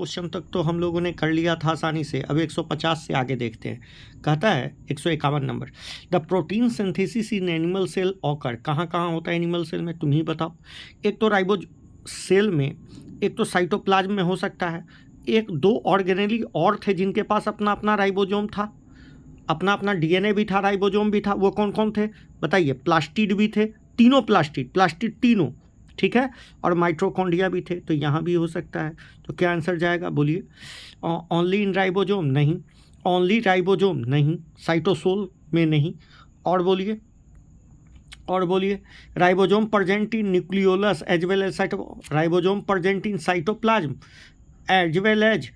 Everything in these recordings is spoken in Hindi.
क्वेश्चन तक तो हम लोगों ने कर लिया था आसानी से। अब 150 से आगे देखते हैं। कहता है 151 number, the protein synthesis in animal cell occur. कहाँ कहाँ होता है एनिमल सेल में, तुम ही बताओ। एक तो राइबोज सेल में, एक तो साइटोप्लाज्म में हो सकता है, एक दो ऑर्गेनेली और थे जिनके पास अपना अपना राइबोजोम था, अपना अपना डीएनए भी था, राइबोजोम भी था। वो कौन कौन थे बताइए? प्लास्टिड भी थे, तीनों प्लास्टिड तीनों, ठीक है, और माइटोकॉन्ड्रिया भी थे। तो यहाँ भी हो सकता है। तो क्या आंसर जाएगा बोलिए? ओनली इन राइबोजोम नहीं, ओनली राइबोजोम नहीं, साइटोसोल में नहीं, और बोलिए, और बोलिए। Ribosome present in nucleolus as well as ribosome present in cytoplasm as well as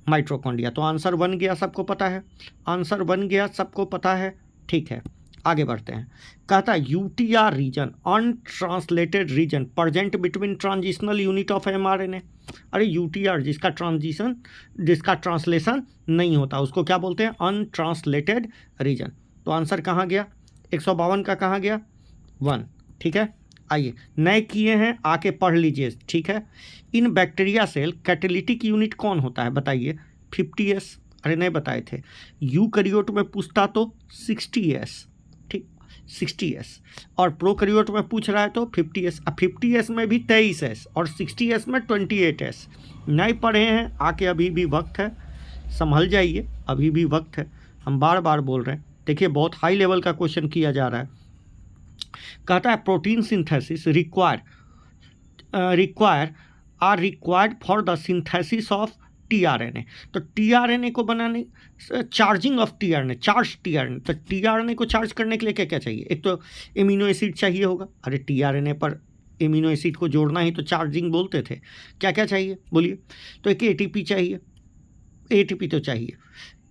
mitochondria. तो आंसर बन गया, सबको पता है, आंसर बन गया, सबको पता है। ठीक है, आगे बढ़ते हैं। कहता है UTR region, untranslated region present between transitional unit of mRNA. अरे यूटीआर जिसका ट्रांसलेशन नहीं होता उसको क्या बोलते हैं? Untranslated region. तो आंसर कहाँ गया? 152 का कहाँ गया? 1। ठीक है, आइए नए किए हैं, आके पढ़ लीजिए। ठीक है, in bacteria cell catalytic unit कौन होता है बताइए? 50S। अरे नहीं बताए थे। यूकैरियोट में पूछता तो 60S, ठीक, 60S, और प्रोकैरियोट में पूछ रहा है तो 50S। अब 50S में भी 23S और 60S में 28S। नहीं पढ़े हैं, आके अभी भी वक्त है, संभल जाइए, अभी भी वक्त है। हम बार बार बोल रहे हैं। देखिए बहुत हाई लेवल का क्वेश्चन किया जा रहा है। कहता है protein synthesis required for the synthesis of tRNA. तो टीआरएनए को बनाने, charging of tRNA, charge tRNA, तो टीआरएनए को चार्ज करने के लिए क्या क्या चाहिए? एक तो एमिनो एसिड चाहिए होगा। अरे टीआरएनए पर एमिनो एसिड को जोड़ना ही तो चार्जिंग बोलते थे। क्या क्या चाहिए बोलिए? तो एक एटीपी चाहिए, एटीपी तो चाहिए,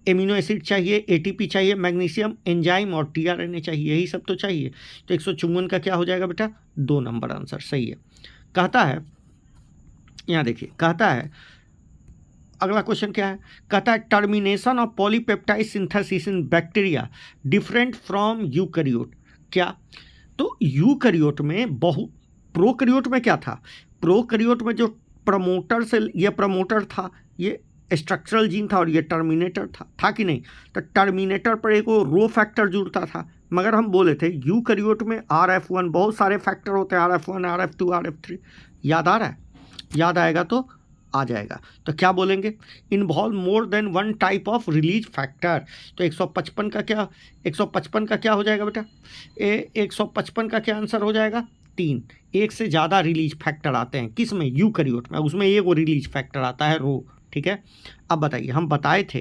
एमिनो एसिड चाहिए, एटीपी चाहिए, मैग्नीशियम, एंजाइम और टीआरएनए चाहिए, यही सब तो चाहिए। तो 154 का क्या हो जाएगा बेटा? 2 नंबर आंसर सही है। कहता है, यहाँ देखिए, कहता है अगला क्वेश्चन क्या है? कहता है termination of polypeptide synthesis in bacteria different from eukaryote. क्या? तो यूकैरियोट में प्रोकैरियोट में क्या था? प्रोकैरियोट में जो प्रमोटर से, ये प्रमोटर था, ये स्ट्रक्चरल जीन था, और ये टर्मिनेटर था कि नहीं? तो टर्मिनेटर पर एक वो रो फैक्टर जुड़ता था। मगर हम बोले थे यूकैरियोट में RF1 बहुत सारे फैक्टर होते हैं, RF1, RF2, RF3। याद आ रहा है? याद आएगा तो आ जाएगा। तो क्या बोलेंगे? Involve more than one type of release factor. तो 155 का क्या, 155 का क्या हो जाएगा बेटा? 155 का क्या आंसर हो जाएगा? 3। एक से ज़्यादा रिलीज फैक्टर आते हैं किस में? यूकैरियोट में। उसमें एक वो रिलीज फैक्टर आता है, रो। ठीक है, अब बताइए, हम बताए थे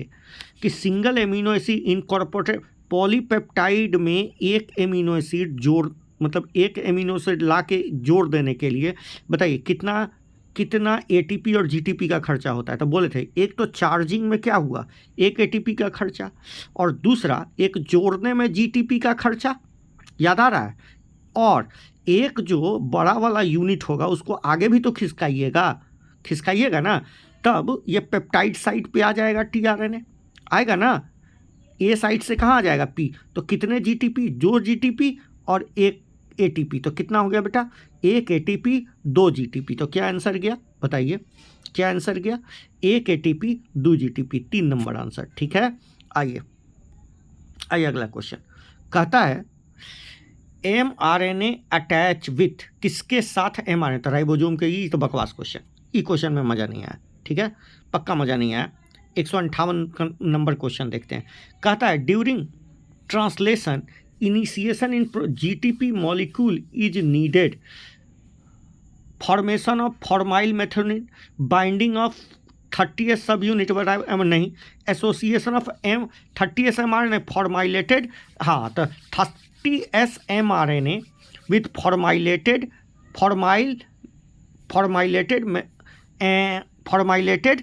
कि single amino acid incorporated polypeptide में एक एमिनो एसिड जोड़, मतलब एक एमिनो एसिड ला के जोड़ देने के लिए बताइए कितना एटीपी और जीटीपी का खर्चा होता है? तो बोले थे एक तो चार्जिंग में क्या हुआ, एक एटीपी का खर्चा, और दूसरा एक जोड़ने में जीटीपी का खर्चा। याद आ रहा है? और एक जो बड़ा वाला यूनिट होगा उसको आगे भी तो खिसकाइएगा ना, तब ये पेप्टाइड साइड पे आ जाएगा, टीआरएनए आएगा ना। ए साइड से कहाँ आ जाएगा? पी। तो कितने जीटीपी? 2 जीटीपी और 1 एटीपी। तो कितना हो गया बेटा? 1 एटीपी 2 जीटीपी। तो क्या आंसर गया बताइए? क्या आंसर गया? 1 एटीपी 2 जीटीपी, 3 नंबर आंसर। ठीक है, आइए अगला क्वेश्चन। कहता है mRNA अटैच विथ, किसके साथ mRNA? तो राइबोजोम के। ये तो बकवास क्वेश्चन, ये क्वेश्चन में मज़ा नहीं आया। ठीक है, पक्का मज़ा नहीं आया। 158 नंबर क्वेश्चन देखते हैं। कहता है during translation initiation in GTP molecule is needed, formation of formyl methionine, binding of 30S सब यूनिट नहीं, एसोसिएशन ऑफ 30S mRNA फॉर्माइलेटेड। हाँ, तो 30S mRNA with formylated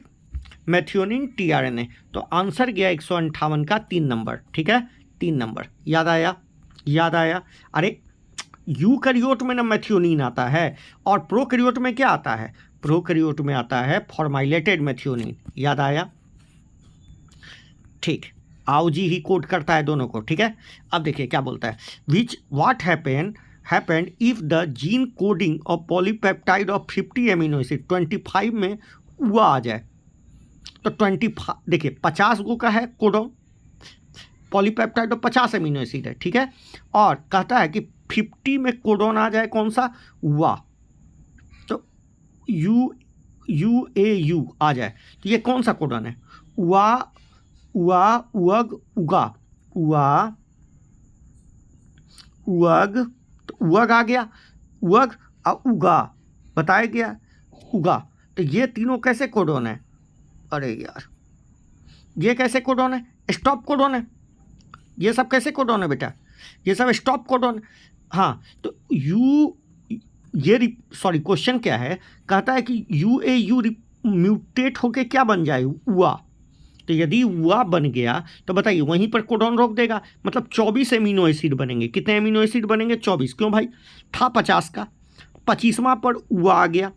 methionine tRNA. तो आंसर गया 158 का 3 नंबर। ठीक है, 3 नंबर। याद आया? अरे यूकैरियोट में ना मेथियोनिन आता है, और प्रोकैरियोट में क्या आता है? प्रोकैरियोट में आता है फॉर्माइलेटेड मेथियोनिन। याद आया? ठीक, आओ जी ही कोड करता है दोनों को। ठीक है, अब देखिए क्या बोलता है। What happened if the gene coding of polypeptide of 50 amino acid 25 में हुआ आ जाए। तो 25 देखिए 50 गो का है कोडोन पॉलीपेप्टाइड, तो 50 अमीनो एसिड है, ठीक है। और कहता है कि 50 में कोडोन आ जाए कौन सा, वा, तो UAU आ जाए, तो ये कौन सा कोडोन है, वा उआ उअग उगा, उआ उअग, तो उअग आ गया, उअग और उगा बताया गया, उगा। तो ये तीनों कैसे कोडोन है, अरे यार ये कैसे कोडोन है, स्टॉप कोडोन है, ये सब कैसे कोडोन है बेटा, ये सब स्टॉप कोडोन। हाँ तो सॉरी क्वेश्चन क्या है, कहता है कि UAU म्यूटेट होके क्या बन जाए, उआ, तो यदि उआ बन गया तो बताइए वहीं पर कोडोन रोक देगा, मतलब 24 एमिनो एसिड बनेंगे। कितने एमिनो एसिड बनेंगे, 24, क्यों भाई, था 50 का, 25वां पर उआ आ गया,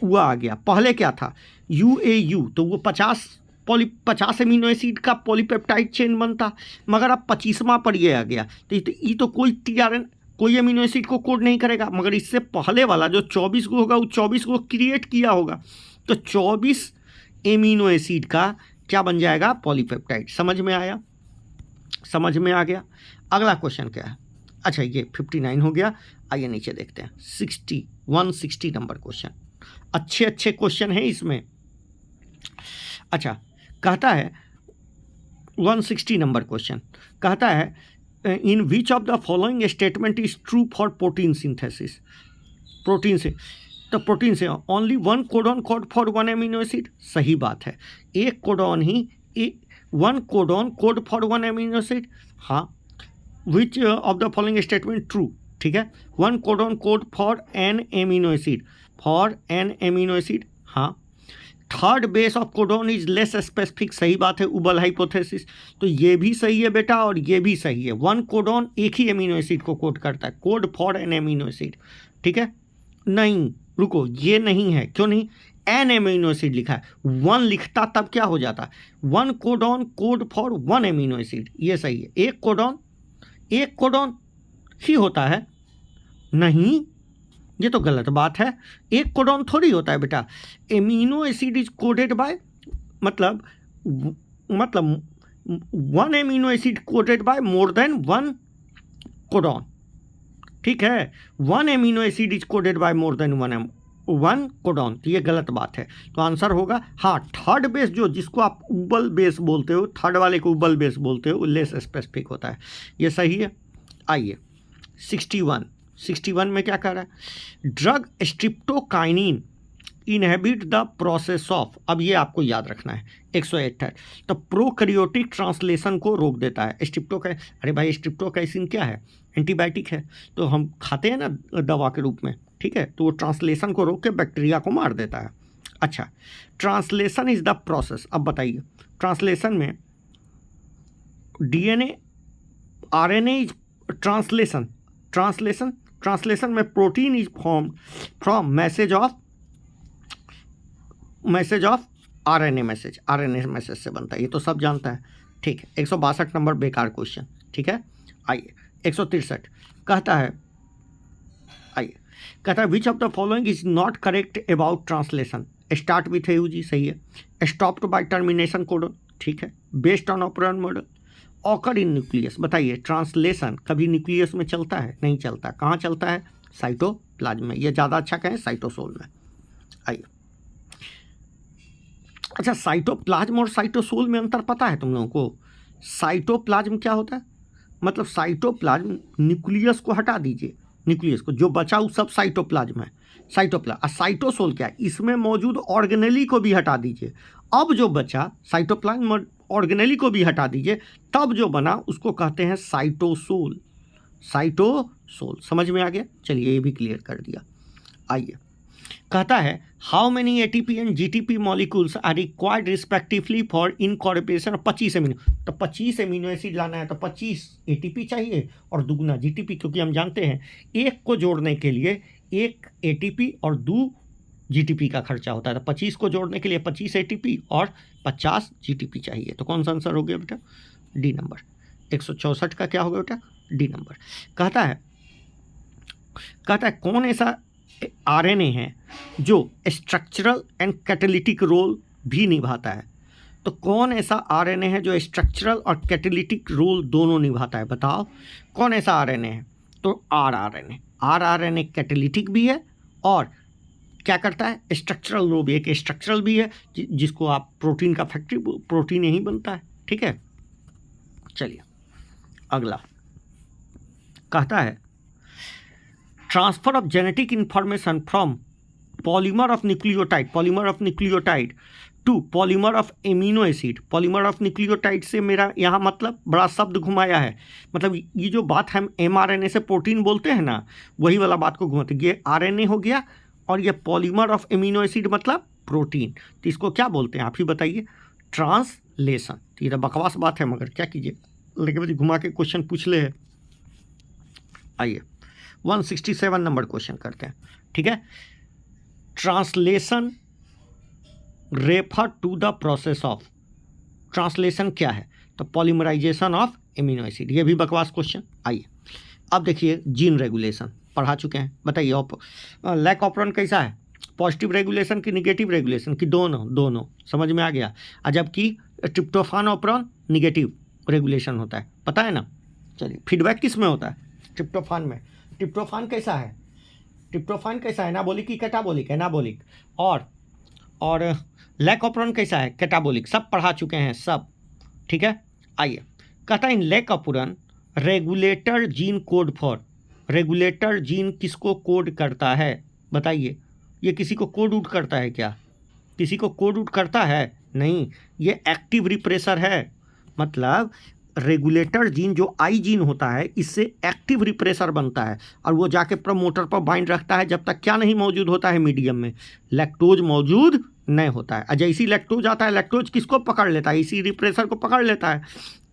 उआ आ गया, पहले क्या था UAU, तो वो 50 एमिनो एसिड का पॉलीपेप्टाइड चेन बनता, मगर अब 25वां पर ये आ गया, तो ये तो कोई TRN कोई एमिनो एसिड को कोड नहीं करेगा, मगर इससे पहले वाला जो 24 को होगा वो 24 को क्रिएट किया होगा, तो 24 एमिनो एसिड का क्या बन जाएगा, पॉलीपेप्टाइड। समझ में आया, समझ में आ गया। अगला क्वेश्चन क्या है, अच्छा ये 59 हो गया, आइए नीचे देखते हैं 160 नंबर क्वेश्चन, अच्छे अच्छे क्वेश्चन हैं इसमें। अच्छा कहता है 160 नंबर क्वेश्चन कहता है in which of the following statement is true for protein synthesis, protein से, तो प्रोटीन से only one codon code for one amino acid, सही बात है, एक कोडॉन ही one codon code for one amino acid, हाँ। Which of the following statement true, ठीक है, one codon code for an amino acid, हाँ। Third base of codon is less specific, सही बात है, उबल हाइपोथेसिस, तो ये भी सही है बेटा और ये भी सही है। वन कोडोन एक ही एमिनो एसिड को कोड करता है, code for an amino acid, ठीक है। नहीं रुको, ये नहीं है, क्यों नहीं, एन एमिनो एसिड लिखा है, वन लिखता तब क्या हो जाता, one codon code for one amino acid, ये सही है। एक कोडोन ही होता है, नहीं ये तो गलत बात है, एक कोडॉन थोड़ी होता है बेटा, amino acid is coded by, मतलब one amino acid coded by more than one codon, ठीक है, one amino acid is coded by more than one codon, तो ये गलत बात है, तो आंसर होगा हाँ थर्ड बेस, जो जिसको आप उबल बेस बोलते हो, थर्ड वाले को उबल बेस बोलते हो, लेस स्पेसिफिक होता है, ये सही है। आइए 61 में क्या कह रहा है, drug streptokinase inhibit the process of, अब ये आपको याद रखना है 108 है, तो प्रोकैरियोटिक ट्रांसलेशन को रोक देता है। स्ट्रिप्टोकाइन, अरे भाई स्ट्रिप्टोकाइसिन क्या है, एंटीबायोटिक है, तो हम खाते हैं ना दवा के रूप में, ठीक है, तो वो ट्रांसलेशन को रोक के बैक्टीरिया को मार देता है। अच्छा, ट्रांसलेशन इज द प्रोसेस, अब बताइए ट्रांसलेशन में DNA RNA इज ट्रांसलेशन में protein is form from message of RNA message से बनता है, ये तो सब जानता है, ठीक है। 162 नंबर बेकार क्वेश्चन, ठीक है। आइए 163 कहता है, विच of the following is not correct about translation, start with AUG, सही है, स्टॉप्ड बाय टर्मिनेशन कोडन, ठीक है, based on operand model, occur in nucleus, बताइए ट्रांसलेशन कभी न्यूक्लियस में चलता है, नहीं चलता, कहाँ चलता है, साइटोप्लाज्म में, ये ज़्यादा अच्छा कहें साइटोसोल में। आइए अच्छा, साइटोप्लाज्म और साइटोसोल में अंतर पता है तुम लोगों को, साइटोप्लाज्म क्या होता है, मतलब साइटोप्लाज्म न्यूक्लियस को हटा दीजिए, न्यूक्लियस को जो बचा वो सब साइटोप्लाज्म है, और साइटोसोल क्या है, इसमें मौजूद ऑर्गेनेली को भी हटा दीजिए, अब जो बचा साइटोप्लाज्म ऑर्गेनेली को भी हटा दीजिए, तब जो बना उसको कहते हैं साइटोसोल, समझ में आ गया, चलिए ये भी क्लियर कर दिया। आइए कहता है how many ATP and GTP molecules are required respectively for incorporation 25 amino, तो 25 एमिनो एसिड लाना है तो 25 ATP चाहिए और दुगना GTP, क्योंकि हम जानते हैं एक को जोड़ने के लिए एक ATP और 2 GTP का खर्चा होता है, तो 25 को जोड़ने के लिए 25 ATP और 50 GTP चाहिए, तो कौन सा आंसर हो गया बेटा, डी नंबर। 164 का क्या होगा बेटा, डी नंबर। कहता है कौन ऐसा RNA है जो स्ट्रक्चरल एंड कैटालिटिक रोल भी निभाता है। तो कौन ऐसा आरएनए है जो स्ट्रक्चरल और कैटालिटिक रोल दोनों निभाता है? बताओ कौन ऐसा आरएनए है? तो आरआरएनए कैटालिटिक भी है और क्या करता है, स्ट्रक्चरल रोल भी, एक स्ट्रक्चरल भी है जिसको आप प्रोटीन का फैक्ट्री, प्रोटीन यही बनता है। ठीक है, चलिए अगला कहता है transfer of genetic information from polymer of nucleotide to polymer of amino acid. Polymer of nucleotide से मेरा यहाँ मतलब बड़ा शब्द घुमाया है, मतलब ये जो बात हम mRNA से प्रोटीन बोलते हैं ना, वही वाला बात को घुमाते। ये RNA हो गया और ये पॉलीमर ऑफ एमिनो एसिड मतलब प्रोटीन, तो इसको क्या बोलते हैं आप ही बताइए? ट्रांसलेशन। तो ये तो बकवास बात है, मगर क्या कीजिए, लेकिन मुझे घुमा के क्वेश्चन पूछ ले। आइए 167 नंबर क्वेश्चन करते हैं। ठीक है, translation refer to the process of, translation क्या है? तो पॉलीमराइजेशन ऑफ एमिनो एसिड। ये भी बकवास क्वेश्चन। आइए अब देखिए जीन रेगुलेशन पढ़ा चुके हैं, बताइए लैक ऑपरन कैसा है? पॉजिटिव रेगुलेशन की निगेटिव रेगुलेशन की? दोनों समझ में आ गया। और जबकि ट्रिप्टोफान ऑपरन निगेटिव रेगुलेशन होता है, पता है ना। चलिए फीडबैक किस में होता है? ट्रिप्टोफान में। ट्रिप्टोफान कैसा है? एनाबोलिक की कैटाबोलिक? एनाबोलिक। और लैक ऑपरन कैसा है? कैटाबोलिक। सब पढ़ा चुके हैं सब। ठीक है, आइए कहता है in lac operon regulator gene code for, regulator gene किसको कोड करता है? बताइए, ये किसी को कोड आउट करता है क्या? किसी को कोड आउट करता है? नहीं, ये एक्टिव रिप्रेसर है। मतलब रेगुलेटर जीन जो आई जीन होता है, इससे एक्टिव रिप्रेसर बनता है और वो जाके प्रमोटर पर बाइंड रखता है जब तक क्या नहीं मौजूद होता है मीडियम में, लैक्टोज मौजूद नहीं होता है। और जैसी लैक्टोज आता है, लैक्टोज किसको पकड़ लेता है? इसी रिप्रेसर को पकड़ लेता है।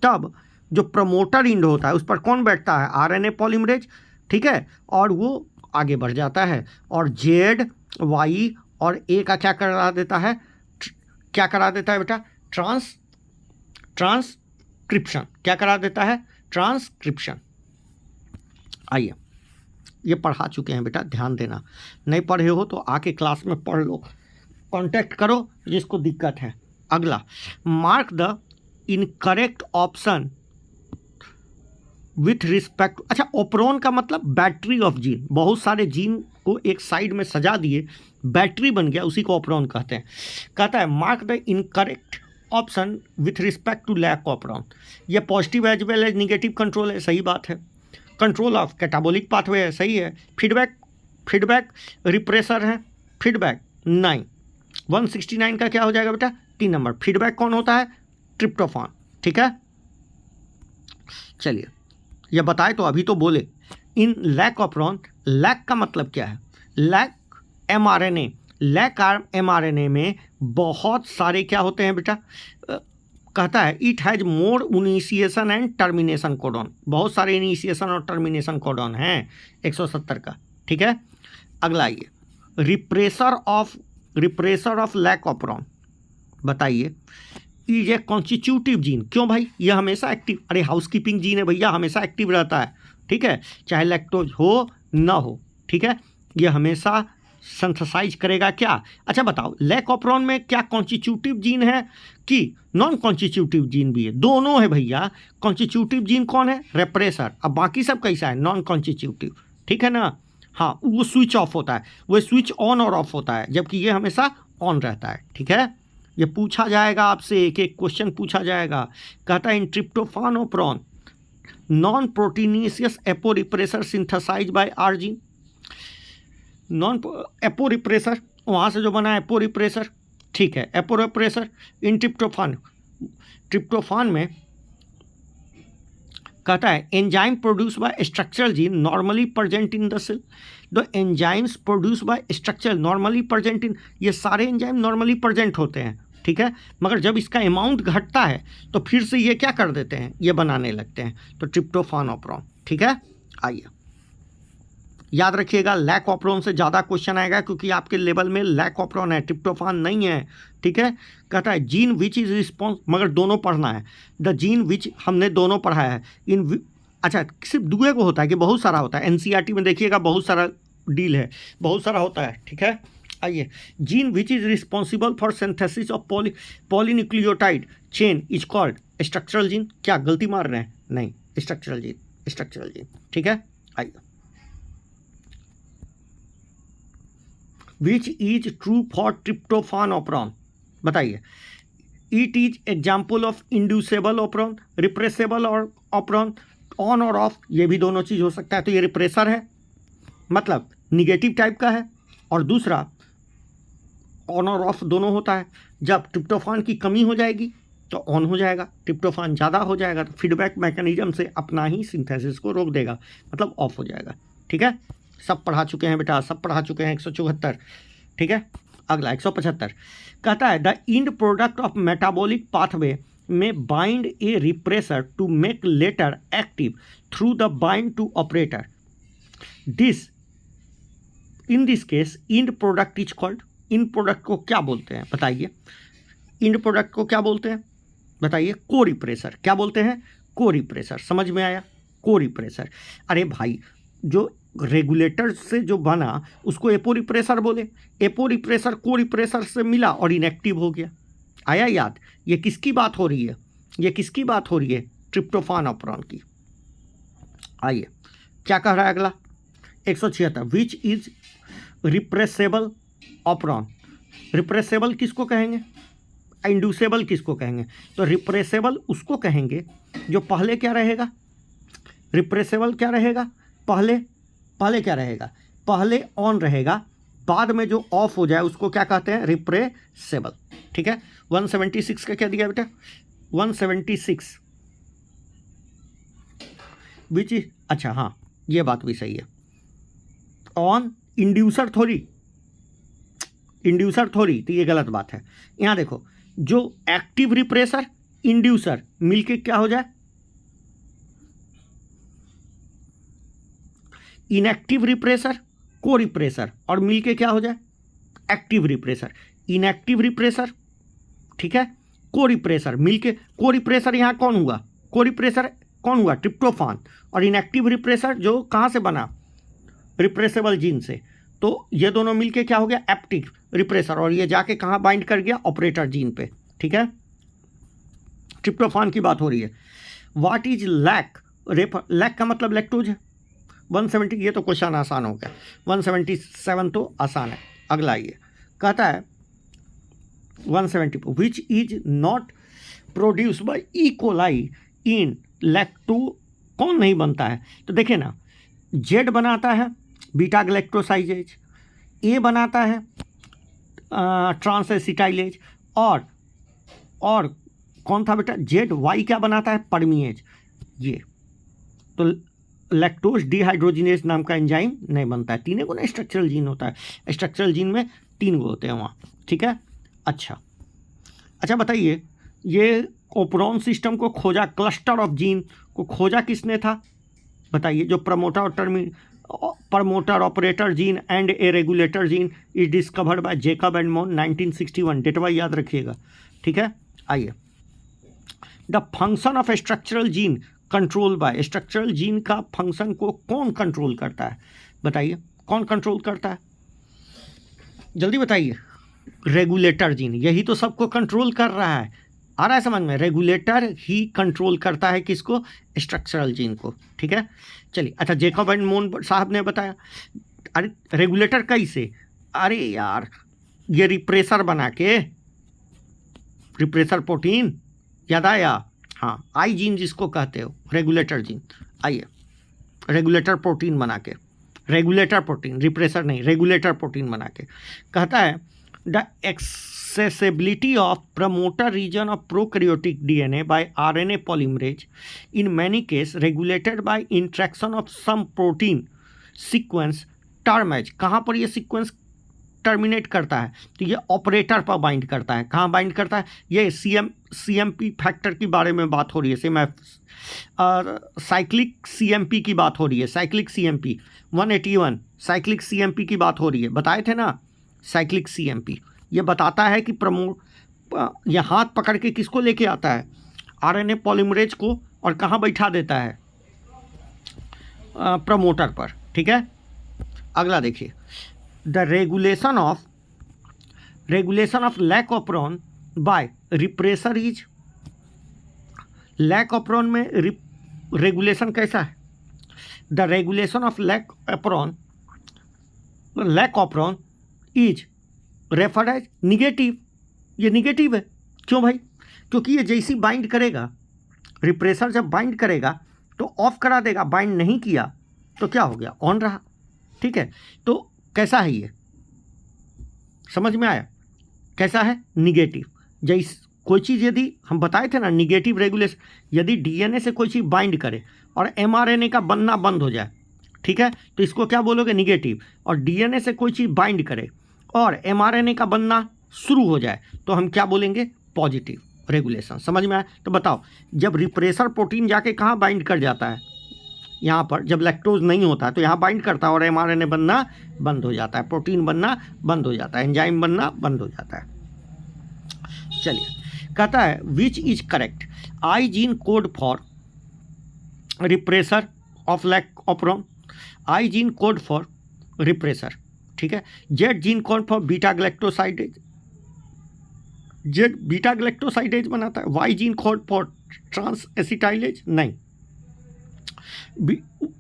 तब जो प्रमोटर इंड होता है उस पर कौन बैठता है? RNA polymerase. ठीक है, और वो आगे बढ़ जाता है और जेड वाई और ए का क्या करा देता है? क्या करा देता है बेटा? ट्रांसक्रिप्शन। क्या करा देता है? ट्रांसक्रिप्शन। आइए, ये पढ़ा चुके हैं बेटा, ध्यान देना। नहीं पढ़े हो तो आके क्लास में पढ़ लो, कांटेक्ट करो जिसको दिक्कत है। अगला, mark the incorrect option with respect. अच्छा, ओपरॉन का मतलब बैटरी ऑफ जीन, बहुत सारे जीन को एक साइड में सजा दिए, बैटरी बन गया, उसी को ओपरॉन कहते हैं। कहता है mark the incorrect option with respect to lac operon. ये positive as well as negative control है, सही बात है। कंट्रोल ऑफ कैटाबोलिक पाथवे है, सही है। फीडबैक रिप्रेसर है, फीडबैक 9। 169 का क्या हो जाएगा बेटा? 3 नंबर। फीडबैक कौन होता है? ट्रिप्टोफान। ठीक है, चलिए ये बताए तो अभी तो बोले। इन लैक ऑपरॉन, लैक का मतलब क्या है? लैक mRNA, लैक mRNA में बहुत सारे क्या होते हैं बेटा? कहता है it has more initiation and termination codon, बहुत सारे इनिशिएशन और टर्मिनेशन कोडॉन हैं 170 का। ठीक है, अगला आइए, रिप्रेसर ऑफ लैक ऑपरॉन। बताइए, इज ए कॉन्स्टिट्यूटिव जीन। क्यों भाई? ये हमेशा एक्टिव, अरे हाउसकीपिंग जीन है भैया, हमेशा एक्टिव रहता है। ठीक है, चाहे लैक्टोज हो ना हो। ठीक है, ये हमेशा सिंथेसाइज करेगा क्या? अच्छा बताओ, लैक ऑपरॉन में क्या कॉन्स्टिट्यूटिव जीन है कि नॉन कॉन्स्टिट्यूटिव जीन भी है? दोनों है भैया। कॉन्स्टिट्यूटिव जीन कौन है? रेप्रेसर। अब बाकी सब कैसा है? Non constitutive. ठीक है ना। हाँ, वो स्विच ऑफ होता है, वो स्विच ऑन और ऑफ होता है, जबकि ये हमेशा ऑन रहता है। ठीक है, ये पूछा जाएगा आपसे, एक एक क्वेश्चन पूछा जाएगा। कहता है in tryptophan operon non proteinaceous apo repressor synthesise by R gene. Non apo repressor, वहाँ से जो बना है एपो रिप्रेसर। ठीक है, एपो रिप्रेसर इन ट्रिप्टोफान में कहता है enzyme produce by structural gene normally present in the cell. The enzymes produce by structural normally present in, ये सारे एंजाइम नॉर्मली प्रेजेंट होते हैं। ठीक है, मगर जब इसका अमाउंट घटता है तो फिर से ये क्या कर देते हैं? ये बनाने लगते हैं। तो ट्रिप्टोफान ऑपरॉन। ठीक है, आइए याद रखिएगा, लैक ऑपरॉन से ज़्यादा क्वेश्चन आएगा क्योंकि आपके लेवल में लैक ऑपरॉन है, ट्रिप्टोफान नहीं है। ठीक है, कहता है जीन विच इज रिस्पॉन्स, मगर दोनों पढ़ना है। द जीन विच, हमने दोनों पढ़ा है। अच्छा, सिर्फ दुए को होता है कि बहुत सारा होता है? एनसीईआरटी में देखिएगा बहुत सारा डील है, बहुत सारा होता है। ठीक है, आइए, gene which is responsible for synthesis of polynucleotide chain is called structural gene. क्या गलती मार रहे हैं? नहीं, स्ट्रक्चरल जीन, स्ट्रक्चरल जीन, ठीक है। आइए, which is true for tryptophan operon, बताइए। It is example of inducible operon, repressible और ऑपरॉन, ऑन और ऑफ, ये भी दोनों चीज़ हो सकता है। तो ये रिप्रेसर है, मतलब निगेटिव टाइप का है, और दूसरा ऑन और ऑफ दोनों होता है। जब ट्रिप्टोफान की कमी हो जाएगी तो ऑन हो जाएगा, ट्रिप्टोफान ज़्यादा हो जाएगा तो फीडबैक मैकेनिज्म से अपना ही सिंथेसिस को रोक देगा, मतलब ऑफ हो जाएगा। ठीक है, सब पढ़ा चुके हैं बेटा, सब पढ़ा चुके हैं। 174, ठीक है। अगला 175 कहता है the end product of metabolic pathway में bind a repressor to make latter active through the bind to operator. This in this case end product is called. End product को क्या बोलते हैं बताइए? इंड प्रोडक्ट को क्या बोलते हैं बताइए? को रिप्रेसर। क्या बोलते हैं? को रिप्रेसर। समझ में आया? को रिप्रेसर। अरे भाई, जो रेगुलेटर से जो बना उसको एपो रिप्रेसर बोले। एपो रिप्रेसर को रिप्रेसर से मिला और इनएक्टिव हो गया। आया याद? ये किसकी बात हो रही है? ये किसकी बात हो रही है? ट्रिप्टोफान ऑपरॉन की। आइए, क्या कह रहा है अगला? 176 which is repressible operon. Repressible किसको कहेंगे? इंड्यूसेबल किसको कहेंगे? तो रिप्रेसेबल उसको कहेंगे जो पहले क्या रहेगा? रिप्रेसेबल क्या रहेगा? पहले क्या रहेगा? पहले ऑन रहेगा, बाद में जो ऑफ हो जाए उसको क्या कहते हैं? रिप्रेसेबल। ठीक है। 176 का क्या दिया बेटा? 176 विच इज, अच्छा हाँ, ये बात भी सही है। ऑन इंड्यूसर थोड़ी, इंड्यूसर थोड़ी, तो ये गलत बात है। यहाँ देखो, जो एक्टिव रिप्रेसर इंड्यूसर मिलके क्या हो जाए? इनएक्टिव रिप्रेसर को रिप्रेसर, और मिलके क्या हो जाए? Active repressor. इनएक्टिव रिप्रेसर, ठीक है, को रिप्रेसर मिलके, को रिप्रेसर यहाँ कौन हुआ? को रिप्रेसर कौन हुआ? ट्रिप्टोफान। और इनएक्टिव रिप्रेसर जो कहाँ से बना? रिप्रेसेबल जीन से। तो ये दोनों मिलके क्या हो गया? एक्टिव रिप्रेसर, और ये जाके कहाँ बाइंड कर गया? ऑपरेटर जीन पे। ठीक है, ट्रिप्टोफान की बात हो रही है। What is lack? लैक का मतलब लैक्टोज है। 170, ये तो क्वेश्चन आसान हो गया। 177 तो आसान है। अगला ये कहता है 170 which is not produce by E coli in lacto. कौन नहीं बनता है? तो देखिए ना, जेड बनाता है बीटा ग्लैक्टोसाइजेज, ए बनाता है ट्रांसएसिटाइलेज, और कौन था बेटा? जेड। वाई क्या बनाता है? परमीएज। ये तो लैक्टोज डिहाइड्रोजिनेज नाम का एंजाइम नहीं बनता है। तीनों को ना स्ट्रक्चरल जीन होता है। स्ट्रक्चरल जीन में 3 गो होते हैं वहाँ। ठीक है, अच्छा बताइए, ये ओपरॉन सिस्टम को खोजा, क्लस्टर ऑफ जीन को खोजा किसने था बताइए? जो promoter operator gene and A regulator gene is discovered by Jacob and मोन 1961। डेटवा याद रखिएगा। ठीक है, आइए, the function of structural gene control by. Structural gene का फंक्शन को कौन कंट्रोल करता है बताइए? कौन कंट्रोल करता है? जल्दी बताइए। रेगुलेटर जीन, यही तो सबको कंट्रोल कर रहा है। आ रहा है समझ में? रेगुलेटर ही कंट्रोल करता है किसको? स्ट्रक्चरल जीन को। ठीक है, चलिए। अच्छा, जेकब एंड मोन साहब ने बताया। अरे रेगुलेटर कैसे? अरे यार, ये रिप्रेसर बना के, रिप्रेसर प्रोटीन, याद आया? हाँ, आई जीन जिसको कहते हो, रेगुलेटर जीन। आइए, रेगुलेटर प्रोटीन बना के, रेगुलेटर प्रोटीन, रिप्रेसर नहीं, रेगुलेटर प्रोटीन बना के कहता है the accessibility of promoter region of prokaryotic DNA by RNA polymerase in many cases regulated by interaction of some protein sequence terminate। कहाँ पर ये सीक्वेंस टर्मिनेट करता है? तो ये ऑपरेटर पर बाइंड करता है। कहाँ बाइंड करता है? ये CMP फैक्टर की बारे में बात हो रही है। साइक्लिक CMP की बात हो रही है। साइक्लिक CMP 181 साइक्लिक CMP की बात हो रही है। बताए थे ना साइक्लिक CMP। ये बताता है कि ये हाथ पकड़ के किसको लेके आता है? RNA पॉलीमरेज को, और कहाँ बैठा देता है? प्रमोटर पर। ठीक है, अगला देखिए, the regulation of regulation of lac operon by repressor is, lac operon में रेगुलेशन कैसा है? The regulation of lac operon is referred as negative. ये निगेटिव है, क्यों भाई? क्योंकि ये जैसी बाइंड करेगा, रिप्रेसर जब बाइंड करेगा तो ऑफ करा देगा, बाइंड नहीं किया तो क्या हो गया? ऑन रहा। ठीक है, तो कैसा है ये, समझ में आया? कैसा है? निगेटिव। जैसे कोई चीज़ यदि हम बताए थे ना निगेटिव रेगुलेशन, यदि डीएनए से कोई चीज़ बाइंड करे और एमआरएनए का बनना बंद हो जाए, ठीक है, तो इसको क्या बोलोगे? निगेटिव। और डीएनए से कोई चीज़ बाइंड करे और एमआरएनए का बनना शुरू हो जाए तो हम क्या बोलेंगे? Positive regulation. समझ में आया? तो बताओ, जब रिप्रेसर प्रोटीन जाके कहाँ बाइंड कर जाता है? यहाँ पर। जब लैक्टोज नहीं होता है तो यहाँ बाइंड करता है और एमआरएनए बनना बंद हो जाता है, प्रोटीन बनना बंद हो जाता है, एंजाइम बनना बंद हो जाता है। चलिए, कहता है which is correct? I gene code for repressor of lac operon, I gene code for repressor, ठीक है। Z gene code for beta galactosidase, Z beta galactosidase बनाता है। Y gene code for transacetylase, नहीं।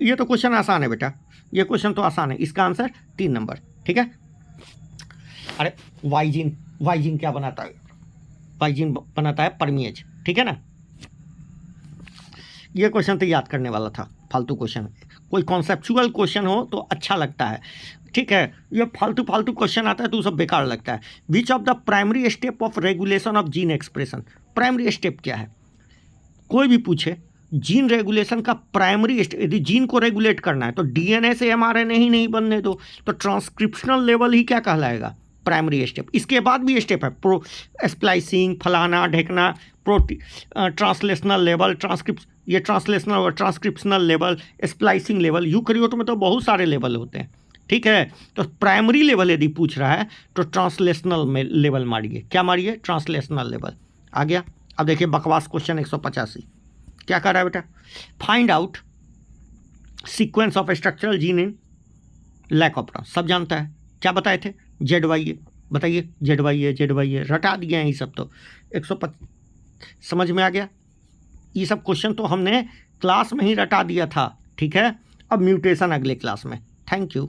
ये तो क्वेश्चन आसान है बेटा, ये क्वेश्चन तो आसान है, इसका आंसर 3 नंबर, ठीक है। अरे वाई जीन क्या बनाता है? वाई जीन बनाता है परमिएज, ठीक है ना। ये क्वेश्चन तो याद करने वाला था, फालतू क्वेश्चन। कोई कॉन्सेप्चुअल क्वेश्चन हो तो अच्छा लगता है, ठीक है। ये फालतू क्वेश्चन आता है तो सब बेकार लगता है। विच of the primary step of regulation of gene expression, primary step क्या है? कोई भी पूछे जीन रेगुलेशन का प्राइमरी स्टेप, यदि जीन को रेगुलेट करना है तो डीएनए से एमआरएनए ही नहीं बनने दो, तो ट्रांसक्रिप्शनल लेवल ही क्या कहलाएगा? Primary step. इसके बाद भी स्टेप है, प्रो स्प्लाइसिंग, फलाना ढेकना, ट्रांसलेशनल लेवल, ये ट्रांसलेशनल और transcriptional level, splicing level. Eukaryote में तो बहुत सारे लेवल होते हैं, ठीक है। तो प्राइमरी लेवल यदि पूछ रहा है तो ट्रांसलेशनल में लेवल मारिए। क्या मारिए? Translational level. आ गया। अब देखिए बकवास क्वेश्चन 185 क्या कर रहा है बेटा? Find out sequence of structural gene in lac operon. सब जानता है, क्या बताए थे? जेड वाई ए, बताइए। जेड वाई ए रटा दिए हैं ये सब। तो 125 समझ में आ गया? ये सब क्वेश्चन तो हमने क्लास में ही रटा दिया था, ठीक है। अब म्यूटेशन अगले क्लास में। Thank you.